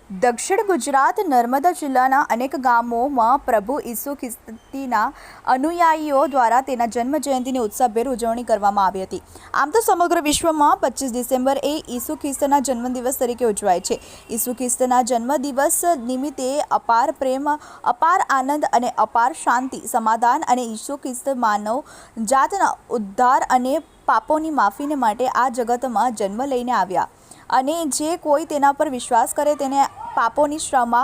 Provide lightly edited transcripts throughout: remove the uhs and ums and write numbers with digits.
દક્ષિણ ગુજરાત નર્મદા જિલ્લાના અનેક ગામોમાં પ્રભુ ઈસુ ખ્રિસ્તીના અનુયાયીઓ દ્વારા તેના જન્મ જયંતિની ઉત્સાહભેર ઉજવણી કરવામાં આવી હતી। આમ તો સમગ્ર વિશ્વમાં 25 ડિસેમ્બર એ ઈસુ ખ્રિસ્તના જન્મદિવસ તરીકે ઉજવાય છે। ઈસુ ખ્રિસ્તના જન્મદિવસ નિમિત્તે અપાર પ્રેમ, અપાર આનંદ અને અપાર શાંતિ, સમાધાન અને ઈસુ ખ્રિસ્ત માનવ જાતના ઉદ્ધાર અને પાપોની માફીને માટે આ જગતમાં જન્મ લઈને આવ્યા અને જે કોઈ તેના પર વિશ્વાસ કરે તેને પાપોની ક્ષમા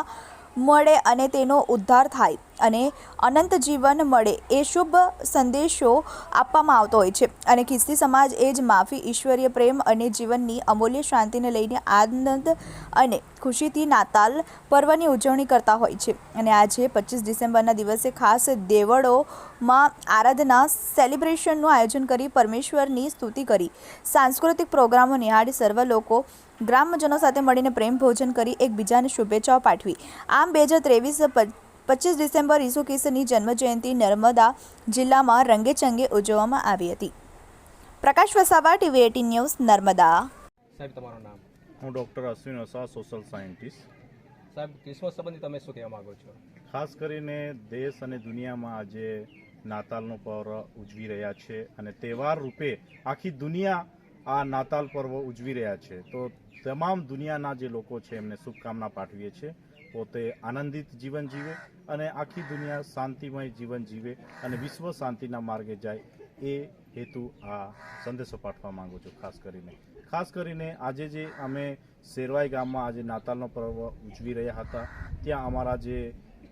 મળે અને તેનો ઉદ્ધાર થાય અને અનંત જીવન મળે એ શુભ સંદેશો આપવામાં આવતો હોય છે। અને ખ્રિસ્તી સમાજ એ જ માફી, ઈશ્વરીય પ્રેમ અને જીવનની અમૂલ્ય શાંતિને લઈને આનંદ અને ખુશીથી નાતાલ પર્વની ઉજવણી કરતા હોય છે। અને આજે 25 ડિસેમ્બરના દિવસે ખાસ દેવળોમાં આરાધના સેલિબ્રેશનનું આયોજન કરી પરમેશ્વરની સ્તુતિ કરી, સાંસ્કૃતિક પ્રોગ્રામો નિહાળી, સર્વ લોકો ગ્રામજનો સાથે મળીને પ્રેમ ભોજન કરી એકબીજાને શુભેચ્છાઓ પાઠવી। આમ 2023 25 ડિસેમ્બર ઈસુ ખ્રિસ્તની જન્મજયંતિ નર્મદા જિલ્લામાં રંગેચંગે ઉજવવામાં આવી હતી। પ્રકાશ વસાવા, TV 18 ન્યૂઝ, નર્મદા। સાહેબ, તમારું નામ? હું doctor Ashwin Vasava, social scientist. સાહેબ, ક્રિસમસ સંબંધી તમે શું કહેવા માગો છો? ખાસ કરીને દેશ અને દુનિયામાં આજે નાતાલનો પર્વ ઉજવી રહ્યા છે અને તહેવાર રૂપે આખી દુનિયા આ નાતાલ પર્વ ઉજવી રહ્યા છે। તો તમામ દુનિયાના જે લોકો છે એમને શુભકામના પાઠવીએ છીએ। પોતે આનંદિત જીવન જીવે અને આખી દુનિયા શાંતિમય જીવન જીવે અને વિશ્વ શાંતિના માર્ગે જાય, એ હેતુ આ સંદેશો પાઠવા માંગુ છું। ખાસ કરીને આજે જે અમે શેરવાઈ ગામમાં આજે નાતાલનો પર્વ ઉજવી રહ્યા હતા, ત્યાં અમારા જે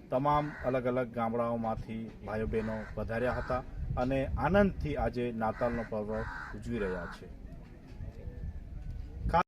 તમામ અલગ અલગ ગામડાઓમાંથી ભાઈઓ બહેનો પધાર્યા હતા અને આનંદથી આજે નાતાલનો પર્વ ઉજવી રહ્યા છે।